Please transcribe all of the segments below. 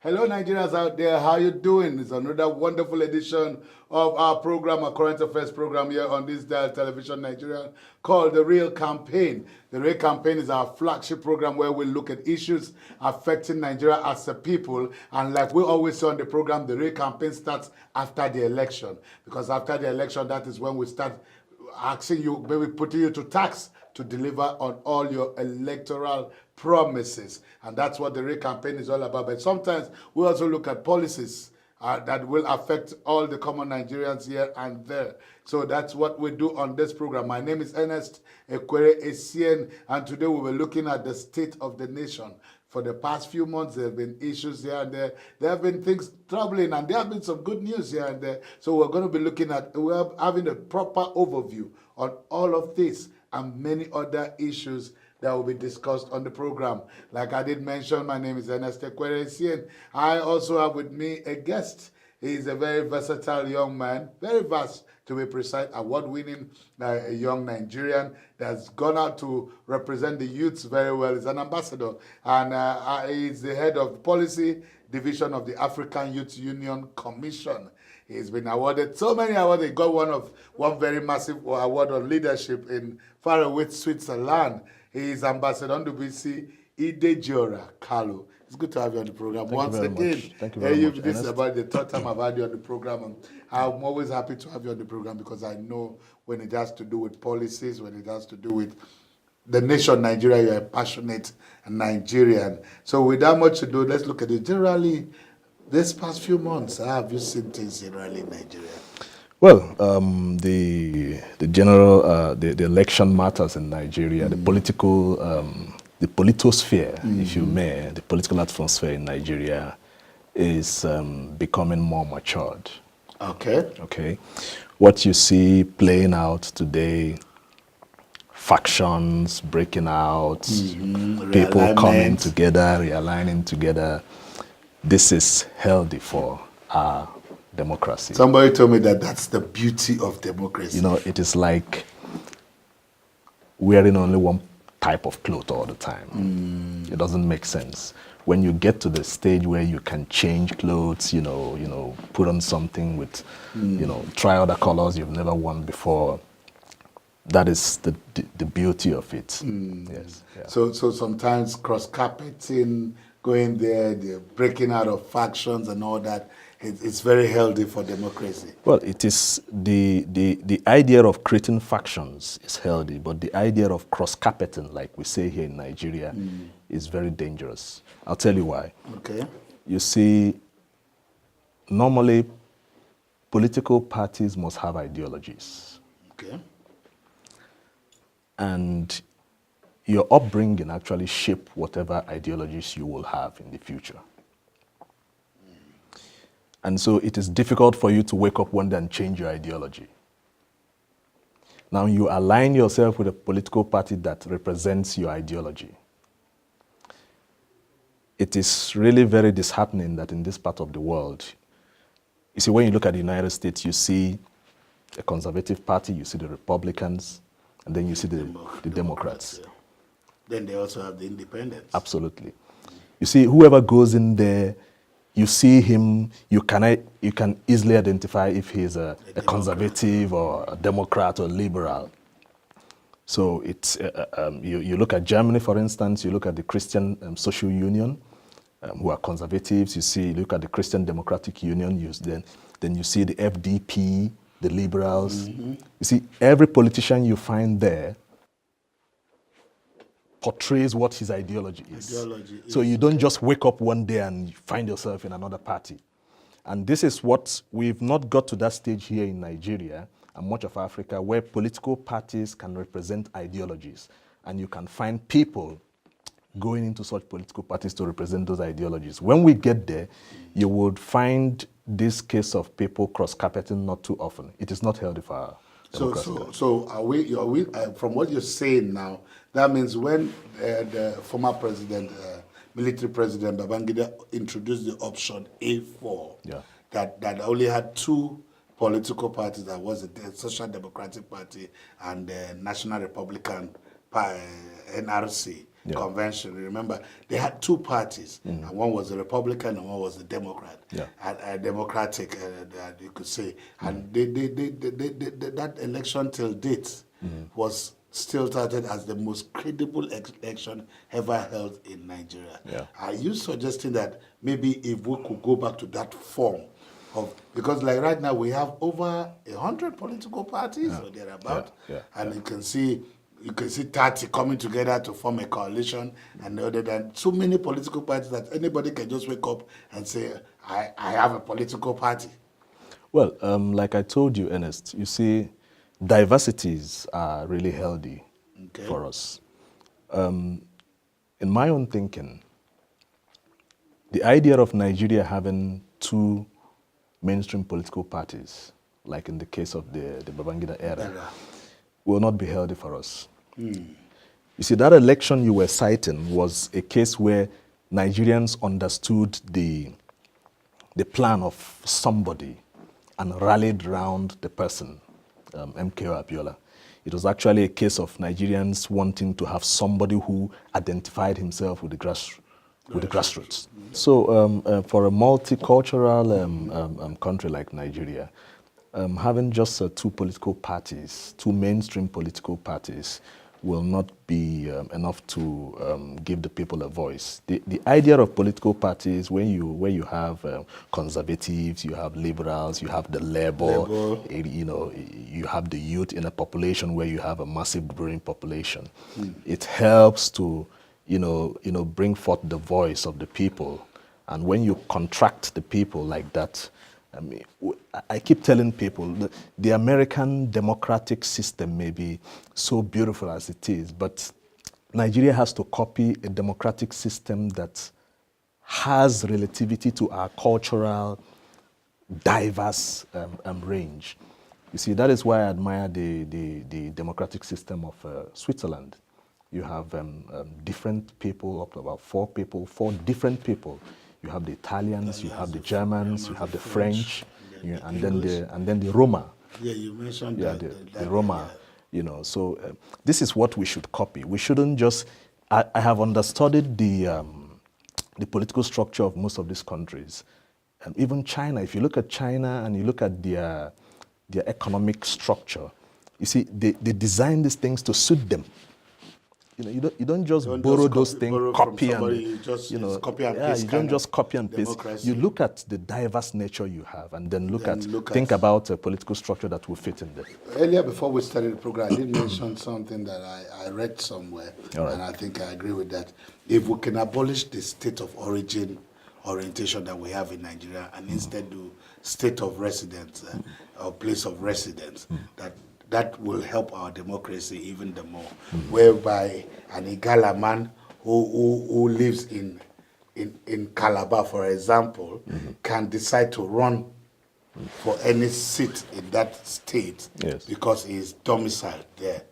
Hello, Nigerians out there. How you doing? It's another wonderful edition of our program, a current affairs program here on this dial television Nigeria called The Real Campaign. The Real Campaign is our flagship program where we look at issues affecting Nigeria as a people. And like we always say on the program, the Real Campaign starts after the election. Because after the election, that is when we start asking you, maybe putting you to task to deliver on all your electoral promises. And that's what the Real Campaign is all about. But sometimes we also look at policies that will affect all the common Nigerians here and there. So that's what we do on this program. My name is Ernest Ekwere-Essien, and today we were looking at the state of the nation. For the past few months, there have been issues here and there. There have been things troubling, and there have been some good news here and there. So we're going to be looking at, we're having a proper overview on all of this and many other issues that will be discussed on the program. Like I did mention, my name is Ernest Ekwere-Essien. I also have with me a guest. He's a very versatile young man, very vast to be precise, award-winning young Nigerian that's gone out to represent the youths very well. He's an ambassador, and he's the head of policy division of the African Youth Union Commission. He's been awarded so many awards. He got one very massive award on leadership in faraway Switzerland. He is Ambassador Ndubisi Idejora Kalu. It's good to have you on the program. Once again, thank you very much. This is about the third time I've had you on the program. And I'm always happy to have you on the program because I know when it has to do with policies, when it has to do with the nation Nigeria, you're a passionate Nigerian. So without much to do, let's look at it. Generally, this past few months, how have you seen things generally in Nigeria? Well, the general the election matters in Nigeria. The political the politosphere, if you may, the political atmosphere in Nigeria is becoming more matured. Okay. Okay. What you see playing out today, factions breaking out, people coming together, realigning together. This is healthy for our democracy. Somebody told me that that's the beauty of democracy. You know, it is like wearing only one type of cloth all the time. It doesn't make sense. When you get to the stage where you can change clothes, you know, put on something with, try other colors you've never worn before. That is the beauty of it. Yes. Yeah. So sometimes cross-carpeting, going there, the breaking out of factions and all that, it's very healthy for democracy. Well, it is the idea of creating factions is healthy, but the idea of cross-carpeting, like we say here in Nigeria, is very dangerous. I'll tell you why. Okay. You see, normally political parties must have ideologies. Okay. And your upbringing actually shape whatever ideologies you will have in the future. And so it is difficult for you to wake up one day and change your ideology. Now you align yourself with a political party that represents your ideology. It is really very disheartening that in this part of the world, you see, when you look at the United States, you see a conservative party, you see the Republicans, and then you see the Democrats. Yeah. Then they also have the independents. Absolutely. You see, whoever goes in there, you see him, you can easily identify if he's a conservative or a Democrat or liberal. So it's you look at Germany, for instance, you look at the Christian Social Union, who are conservatives. You look at the Christian Democratic Union. Then you see the FDP, the liberals. You see, every politician you find there portrays what his ideology is. Ideology So is, you don't just wake up one day and you find yourself in another party. And this is what we've not got to that stage here in Nigeria and much of Africa where political parties can represent ideologies. And you can find people going into such political parties to represent those ideologies. When we get there, you would find this case of people cross-carpeting not too often. It is not healthy for our democracy. So are we from what you're saying now, that means when the former president, military president Babangida introduced the option A4, Yeah. that only had two political parties, that was the Social Democratic Party and the National Republican Party, NRC. Yeah. Convention. Remember, they had two parties, and one was the Republican and one was the Democrat. Yeah. Democratic, you could say. And that election till date was still touted as the most credible election ever held in Nigeria. Yeah. Are you suggesting that maybe if we could go back to that form of, because like right now we have over 100 political parties or thereabout, and you can see 30 coming together to form a coalition, and other than so many political parties that anybody can just wake up and say, I have a political party. Well, like I told you, Ernest, you see, diversities are really healthy for us. In my own thinking, the idea of Nigeria having two mainstream political parties, like in the case of the Babangida era, will not be healthy for us. You see, that election you were citing was a case where Nigerians understood the plan of somebody and rallied around the person, MKO Abiola. It was actually a case of Nigerians wanting to have somebody who identified himself with the grassroots. So for a multicultural country like Nigeria, having just two political parties, two mainstream political parties, will not be enough to give the people a voice. The idea of political parties, where you have conservatives, you have liberals, you have the labor, you have the youth in a population where you have a massive growing population. It helps to bring forth the voice of the people. And when you contract the people like that, I mean, I keep telling people the American democratic system may be so beautiful as it is, but Nigeria has to copy a democratic system that has relativity to our cultural, diverse range. You see, that is why I admire the democratic system of Switzerland. You have different people, up to about four different people. You have the Italians, you have the Germans, you have the French, and then the Roma. Yeah, you mentioned the Roma. So this is what we should copy. We shouldn't just. I have understudied the political structure of most of these countries, even China. If you look at China and you look at their economic structure, you see they design these things to suit them. You don't just borrow those things, copy and copy and paste. You don't just copy and paste. Democracy. You look at the diverse nature you have, and then think about a political structure that will fit in there. Earlier, before we started the program, I did mention something that I read somewhere, right. And I think I agree with that. If we can abolish the state of origin orientation that we have in Nigeria, and instead do state of residence or place of residence, that will help our democracy even the more, whereby an Igala man who lives in Calabar, for example, can decide to run for any seat in that state because he is domiciled there.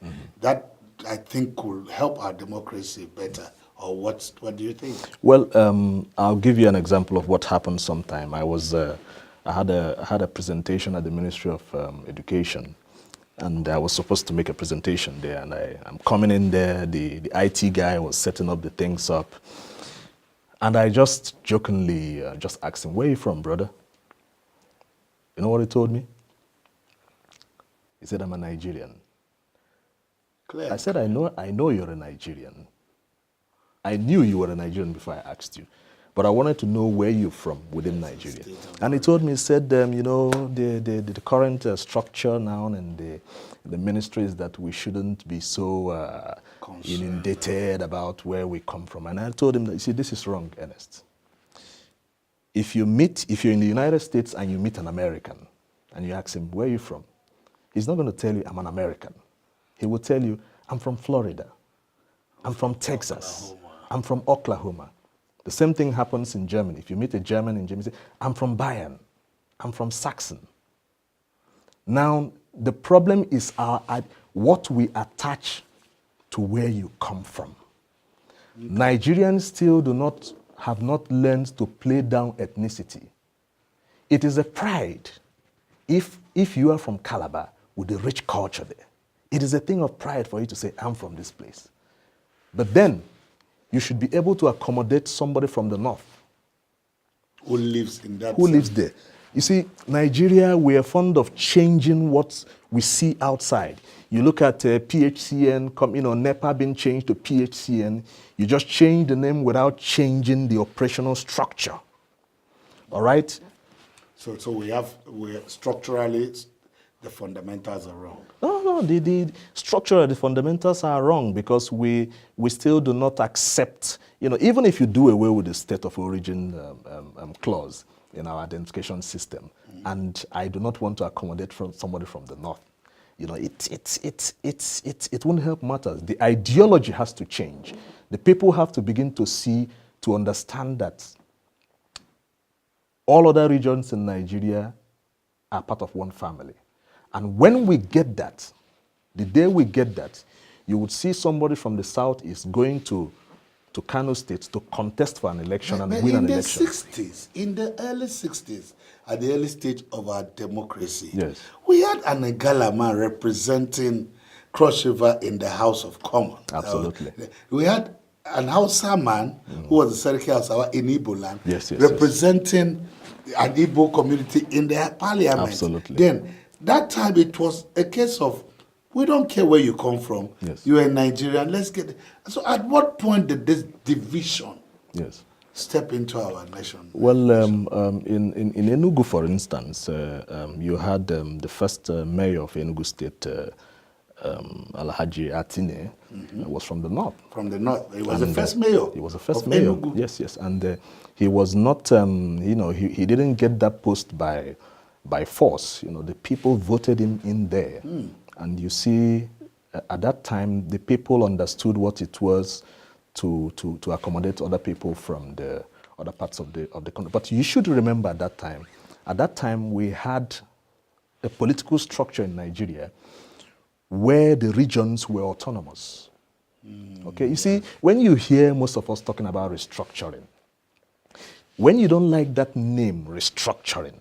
That, I think, could help our democracy better. Or what do you think? Well, I'll give you an example of what happened sometime. I had a presentation at the Ministry of Education, and I was supposed to make a presentation there, and I'm coming in there, the IT guy was setting up the things up, and I just jokingly just asked him, "Where are you from, brother?" You know what he told me? He said, "I'm a Nigerian." Clear. I said, I know you're a Nigerian. I knew you were a Nigerian before I asked you. but I wanted to know where you're from within Nigeria. And he told me, he said, you know, the current structure now and the ministry is that we shouldn't be so inundated about where we come from. And I told him that, you see, this is wrong, Ernest. If you're in the United States and you meet an American and you ask him, where are you from? He's not going to tell you, I'm an American. He will tell you, I'm from Florida. I'm from Texas. I'm from Oklahoma. The same thing happens in Germany. If you meet a German in Germany, say, I'm from Bayern. I'm from Saxon. Now, the problem is what we attach to where you come from. Nigerians still have not learned to play down ethnicity. It is a pride if you are from Calabar with a rich culture there. It is a thing of pride for you to say, I'm from this place. But then, you should be able to accommodate somebody from the north. Who lives in that Who lives there. You see, Nigeria, we are fond of changing what we see outside. You look at PHCN, NEPA being changed to PHCN. You just change the name without changing the operational structure. All right? So we're structurally, the fundamentals are wrong. No, the structure, the fundamentals are wrong because we still do not accept, even if you do away with the state of origin clause in our identification system, and I do not want to accommodate somebody from the north, it won't help matters. The ideology has to change. The people have to begin to understand that all other regions in Nigeria are part of one family. And when we get that, the day we get that, you would see somebody from the south is going to Kano State to contest for an election and win an election. In the early 60s, at the early stage of our democracy, yes, we had an Igala man representing Cross River in the House of Commons. Absolutely. We had an Hausa man who was the Seriki Hausawa in Igbo land, yes, representing an Igbo community in the parliament. Absolutely. Then, that time it was a case of, we don't care where you come from. Yes. You are a Nigerian. Let's get it. So at what point did this division step into our nation? Well, in Enugu, for instance, you had the first mayor of Enugu State, Alhaji Atine, was from the north. From the north. He was the first mayor. He was the first mayor. Enugu. Yes. And he was not, he didn't get that post by force. The people voted him in there. And you see, at that time, the people understood what it was to accommodate other people from the other parts of the country. But you should remember at that time, we had a political structure in Nigeria where the regions were autonomous. Okay, you see, when you hear most of us talking about restructuring, when you don't like that name, restructuring,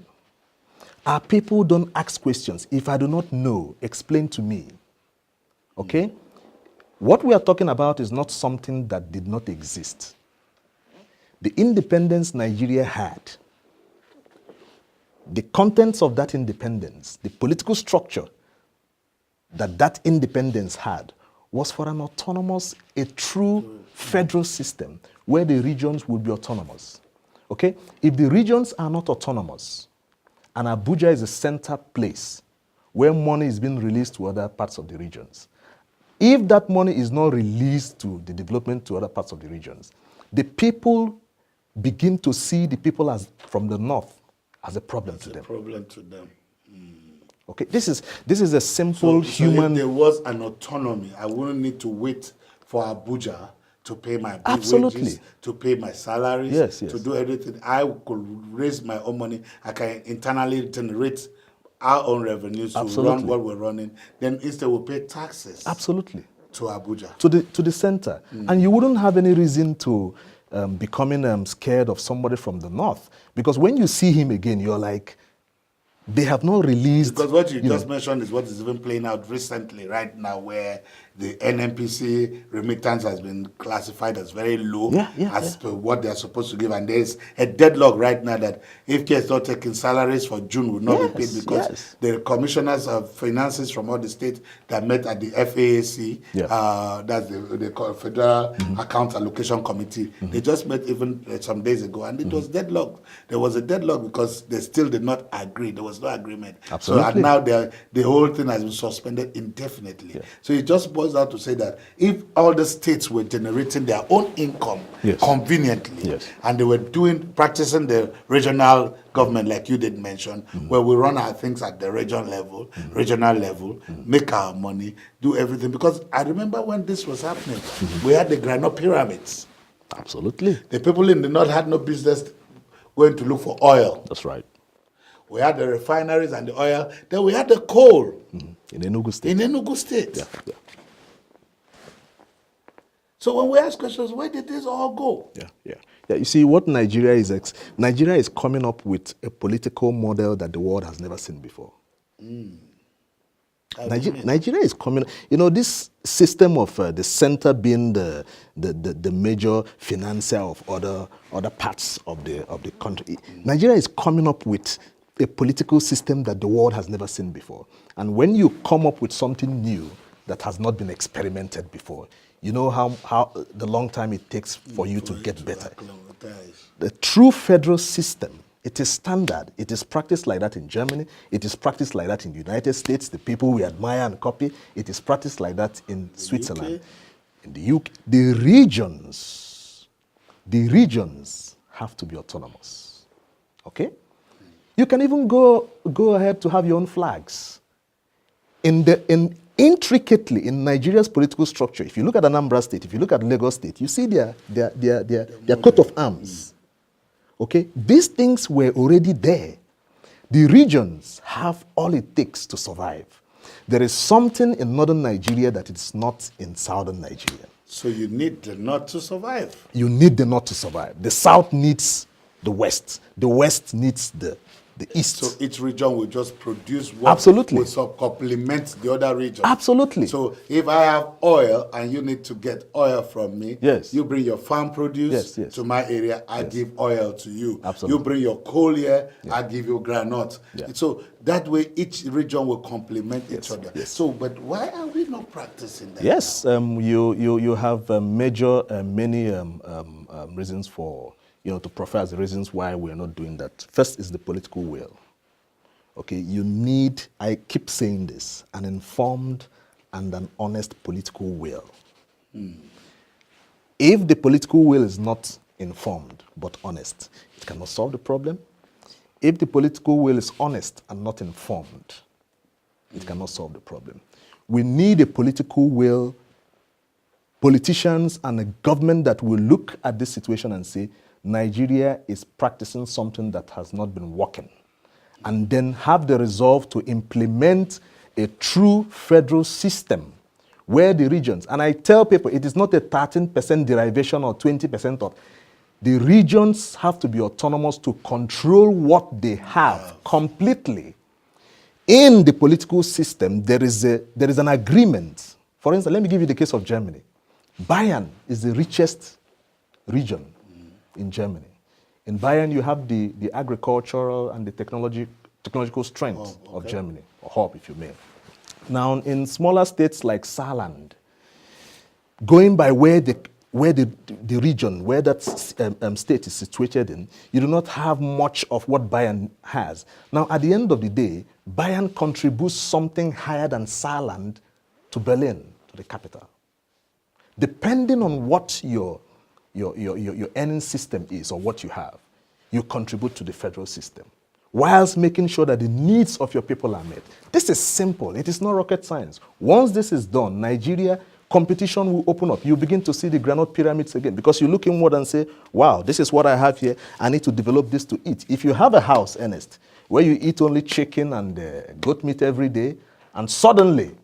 our people don't ask questions. If I do not know, explain to me. Okay? What we are talking about is not something that did not exist. The independence Nigeria had, the contents of that independence, the political structure that independence had, was for an autonomous, a true federal system where the regions would be autonomous. Okay? If the regions are not autonomous, and Abuja is a center place where money is being released to other parts of the regions, if that money is not released to the development to other parts of the regions, the people begin to see the people from the north as a problem to them. Okay, this is a simple human. So if there was an autonomy, I wouldn't need to wait for Abuja to pay my wages, to pay my salaries, to do everything. I could raise my own money. I can internally generate our own revenues to run what we're running. Then instead we pay taxes. Absolutely. To Abuja. To the center. And you wouldn't have any reason to becoming scared of somebody from the north. Because when you see him again, you're like, they have not released. Because what you just mentioned is what is even playing out recently, right now, where the NNPC remittance has been classified as very low as per what they are supposed to give. And there's a deadlock right now that if is not taking salaries for June will not be paid because the commissioners of finances from all the states that met at the FAAC, that's the Federal Account Allocation Committee, they just met even some days ago, and it was deadlocked. There was a deadlock because they still did not agree. There was no agreement. Absolutely. So and now the whole thing has been suspended indefinitely. So it just boils down to say that if all the states were generating their own income conveniently, and they were practicing the regional government like you did mention, where we run our things at the regional level, make our money, do everything. Because I remember when this was happening, we had the granite pyramids. Absolutely. The people in the north had no business going to look for oil. That's right. We had the refineries and the oil. Then we had the coal. In Enugu State. In Enugu State. Yeah. So when we ask questions, where did this all go? Yeah. You see, what Nigeria is coming up with a political model that the world has never seen before. Nigeria is coming. This system of the center being the major financier of other parts of the country. Nigeria is coming up with a political system that the world has never seen before. And when you come up with something new that has not been experimented before, you know how the long time it takes for you to get better. The true federal system, it is standard. It is practiced like that in Germany. It is practiced like that in the United States, the people we admire and copy. It is practiced like that in Switzerland, in the UK. The regions have to be autonomous. Okay? You can even go ahead to have your own flags. Intricately in Nigeria's political structure, if you look at Anambra State, if you look at Lagos State, you see their coat of arms. Okay? These things were already there. The regions have all it takes to survive. There is something in northern Nigeria that is not in southern Nigeria. So you need the north to survive. You need the north to survive. The south needs the west. The west needs the east. So each region will just produce what Absolutely. will complement the other region. Absolutely. So if I have oil and you need to get oil from me, Yes. you bring your farm produce Yes. to my area, I give oil to you. Absolutely. You bring your coal here, I give you granite. So that way each region will complement each other. Yes. So, but why are we not practicing that? Yes, you have many reasons for, to proffer as the reasons why we're not doing that. First is the political will. Okay, you need, I keep saying this, an informed and an honest political will. If the political will is not informed but honest, it cannot solve the problem. If the political will is honest and not informed, it cannot solve the problem. We need a political will, politicians and a government that will look at this situation and say, Nigeria is practicing something that has not been working, and then have the resolve to implement a true federal system where the regions, and I tell people it is not a 13% derivation or 20% of, the regions have to be autonomous to control what they have completely. In the political system, there is an agreement. For instance, let me give you the case of Germany. Bayern is the richest region in Germany. In Bayern, you have the agricultural and the technological strength of Germany, or hub, if you may. Now, in smaller states like Saarland, going by where the region, where that state is situated in, you do not have much of what Bayern has. Now, at the end of the day, Bayern contributes something higher than Saarland to Berlin, to the capital. Depending on what your earning system is or what you have, you contribute to the federal system, whilst making sure that the needs of your people are met. This is simple. It is not rocket science. Once this is done, Nigeria, competition will open up. You begin to see the granite pyramids again, because you look inward and say, wow, this is what I have here. I need to develop this to eat. If you have a house, Ernest, where you eat only chicken and goat meat every day, and suddenly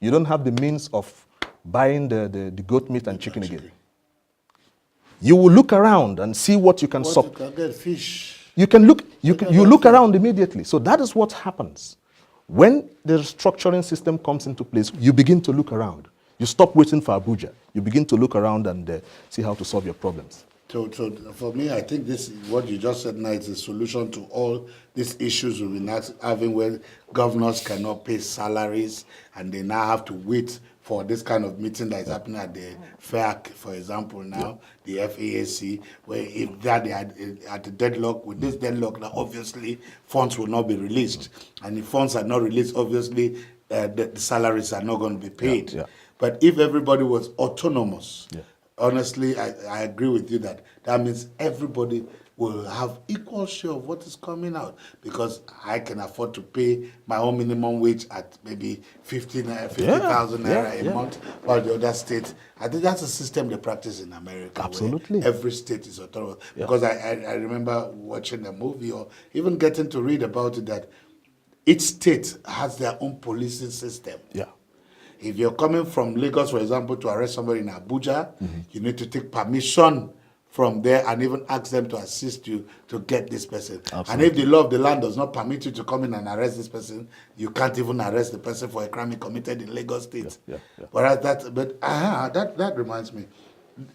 you don't have the means of buying the goat meat and chicken again, you will look around and see what you can get fish. You look around immediately. So that is what happens. When the structuring system comes into place, you begin to look around. You stop waiting for Abuja. You begin to look around and see how to solve your problems. So for me, I think this what you just said now is a solution to all these issues we've been having, where governors cannot pay salaries and they now have to wait for this kind of meeting that is happening at the FAC, for example, now, the FAAC, where if that they are at the deadlock, with this deadlock, now obviously funds will not be released. And if funds are not released, obviously the salaries are not going to be paid. But if everybody was autonomous, honestly, I agree with you that means everybody will have equal share of what is coming out, because I can afford to pay my own minimum wage at maybe 50,000 naira a month, while the other state, I think that's a system they practice in America. Absolutely. Where every state is autonomous. Because I remember watching a movie or even getting to read about it, that each state has their own policing system. If you're coming from Lagos, for example, to arrest somebody in Abuja, you need to take permission from there and even ask them to assist you to get this person. And if the law of the land does not permit you to come in and arrest this person, you can't even arrest the person for a crime he committed in Lagos State. Whereas that reminds me,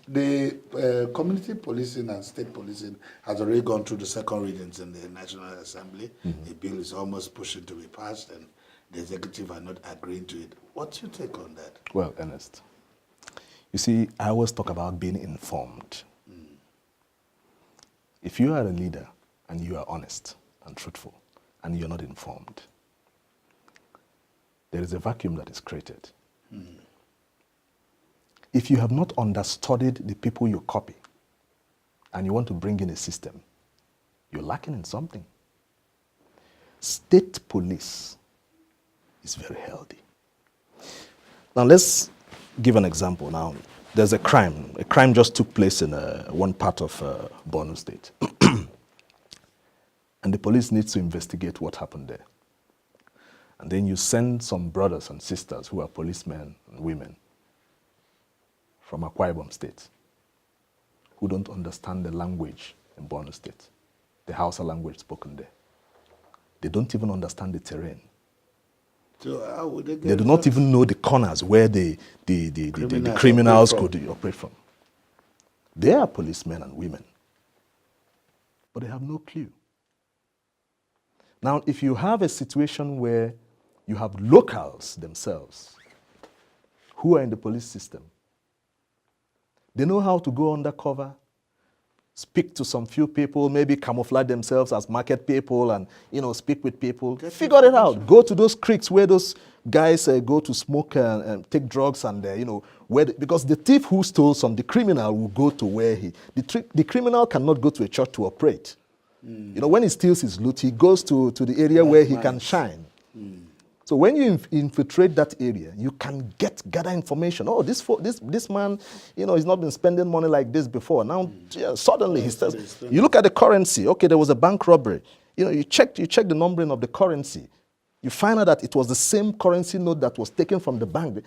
the community policing and state policing has already gone through the second readings in the National Assembly. The bill is almost pushing to be passed, and the executive are not agreeing to it. What's your take on that? Well, Ernest, you see, I always talk about being informed. If you are a leader and you are honest and truthful and you're not informed, there is a vacuum that is created. If you have not understudied the people you copy and you want to bring in a system, you're lacking in something. State police is very healthy. Now let's give an example. Now there's a crime. A crime just took place in one part of Borno State. And the police needs to investigate what happened there. And then you send some brothers and sisters who are policemen and women from Akwa Ibom State who don't understand the language in Borno State, the Hausa language spoken there. They don't even understand the terrain. So how would they do not even know the corners where the criminals could operate from. They are policemen and women, but they have no clue. Now, if you have a situation where you have locals themselves who are in the police system, they know how to go undercover, speak to some few people, maybe camouflage themselves as market people and, speak with people. Figure it out. Go to those creeks where those guys go to smoke and take drugs and, because the thief who stole some, the criminal will go to where the criminal cannot go to a church to operate. When he steals his loot, he goes to the area where he can shine. So when you infiltrate that area, you can gather information. Oh, this man, he's not been spending money like this before. Now, suddenly he starts. You look at the currency. Okay, there was a bank robbery. You check the numbering of the currency. You find out that it was the same currency note that was taken from the bank.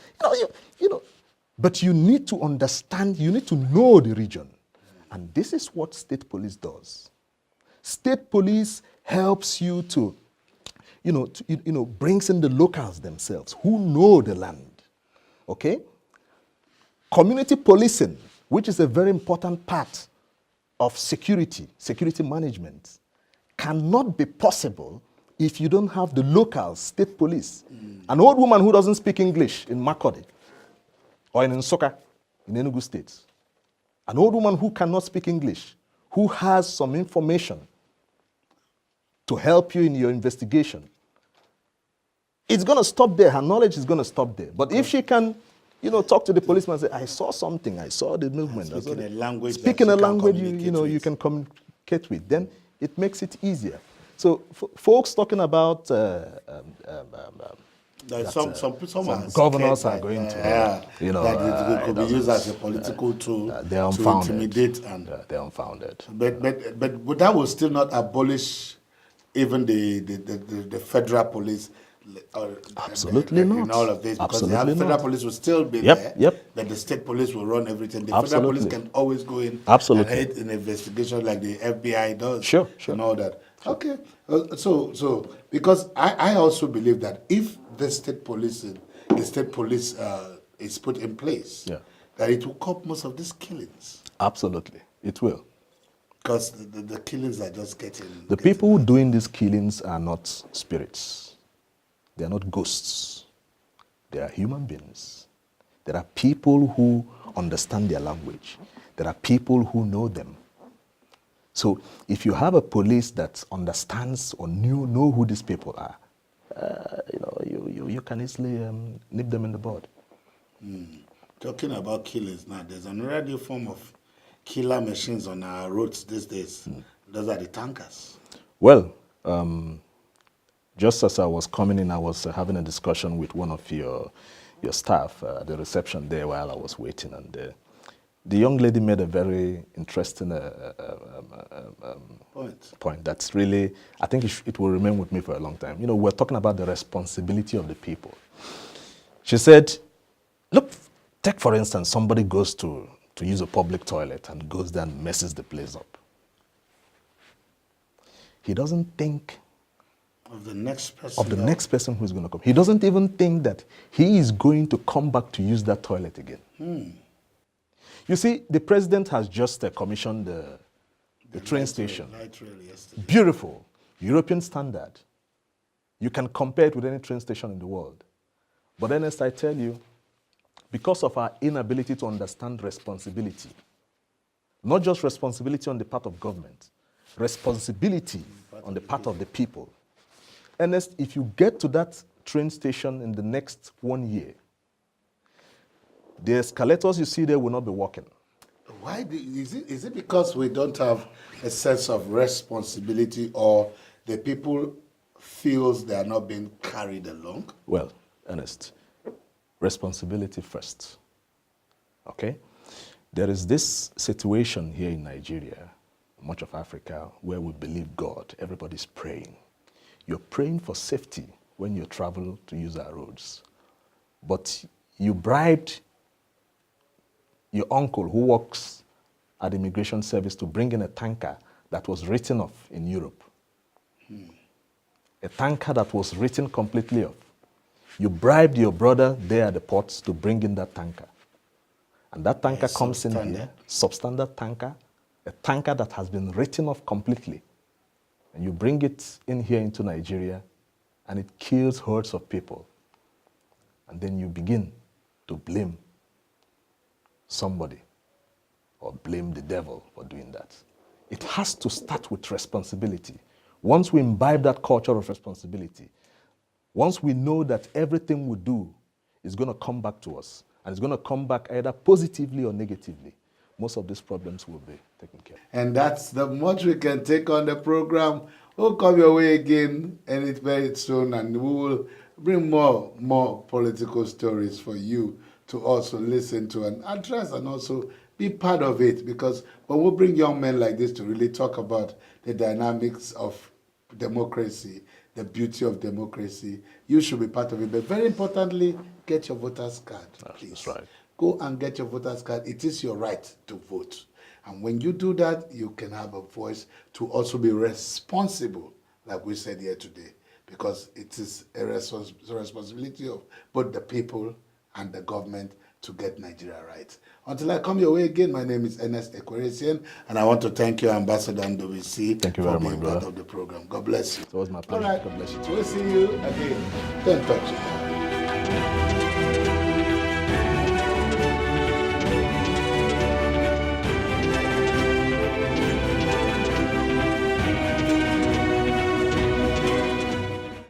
But you need to understand. You need to know the region, and this is what state police does. State police helps you to brings in the locals themselves who know the land, okay? Community policing, which is a very important part of security management, cannot be possible if you don't have the local state police. An old woman who doesn't speak English in Makodi or in Nsukka in Enugu State, an old woman who cannot speak English, who has some information to help you in your investigation, it's going to stop there. Her knowledge is going to stop there. But if she can, talk to the policeman and say, I saw something, I saw the movement. Speaking a language you can communicate with, then it makes it easier. So folks talking about some governors are going to, that it could be used as a political tool to intimidate. They're unfounded. But that will still not abolish even the federal police. Absolutely not. In all of this, because Absolutely the federal police will still be there, but the state police will run everything. The federal police can always go in and head an investigation like the FBI does. Sure. And all that. Okay. So because I also believe that if the state police is put in place, Yeah. that it will curb most of these killings. Absolutely, it will. Because the killings are just getting... The people doing these killings are not spirits. They are not ghosts. They are human beings. There are people who understand their language. There are people who know them. So if you have a police that understands or know who these people are, you can easily nip them in the bud. Talking about killings now, there's another new form of killer machines on our roads these days. Those are the tankers. Well, just as I was coming in, I was having a discussion with one of your staff at the reception there while I was waiting, and the young lady made a very interesting point. That's really, I think it will remain with me for a long time. You know, we're talking about the responsibility of the people. She said, look, take for instance, somebody goes to use a public toilet and goes there and messes the place up. He doesn't think of the next person who's going to come. He doesn't even think that he is going to come back to use that toilet again. You see, the president has just commissioned the train station. Beautiful, European standard. You can compare it with any train station in the world. But Ernest, I tell you, because of our inability to understand responsibility, not just responsibility on the part of government, responsibility on the part of the people. Ernest, if you get to that train station in the next 1 year, the escalators you see there will not be working. Why? Is it because we don't have a sense of responsibility, or the people feels they are not being carried along? Well, Ernest, responsibility first. Okay? There is this situation here in Nigeria, much of Africa, where we believe God. Everybody's praying. You're praying for safety when you travel to use our roads. But you bribed your uncle who works at the immigration service to bring in a tanker that was written off in Europe. A tanker that was written completely off. You bribed your brother there at the ports to bring in that tanker. And that tanker comes in here, substandard tanker, a tanker that has been written off completely. And you bring it in here into Nigeria, and it kills hordes of people. And then you begin to blame somebody or blame the devil for doing that. It has to start with responsibility. Once we imbibe that culture of responsibility, once we know that everything we do is going to come back to us, and it's going to come back either positively or negatively, most of these problems will be taken care of. And that's the much we can take on the program. We'll come your way again, and it's very soon, and we will bring more political stories for you to also listen to and address, and also be part of it. Because when we bring young men like this to really talk about the dynamics of democracy, the beauty of democracy, you should be part of it. But very importantly, get your voter's card, please. That's right. Go and get your voter's card. It is your right to vote. And when you do that, you can have a voice to also be responsible, like we said here today, because it is a responsibility of both the people and the government to get Nigeria right. Until I come your way again, my name is Ernest Ekweresian, and I want to thank you, Ambassador Ndobisi, thank you for very being much, part brother. of the program. God bless you. It was my pleasure. All right. God bless you. We'll see you again. Don't touch it.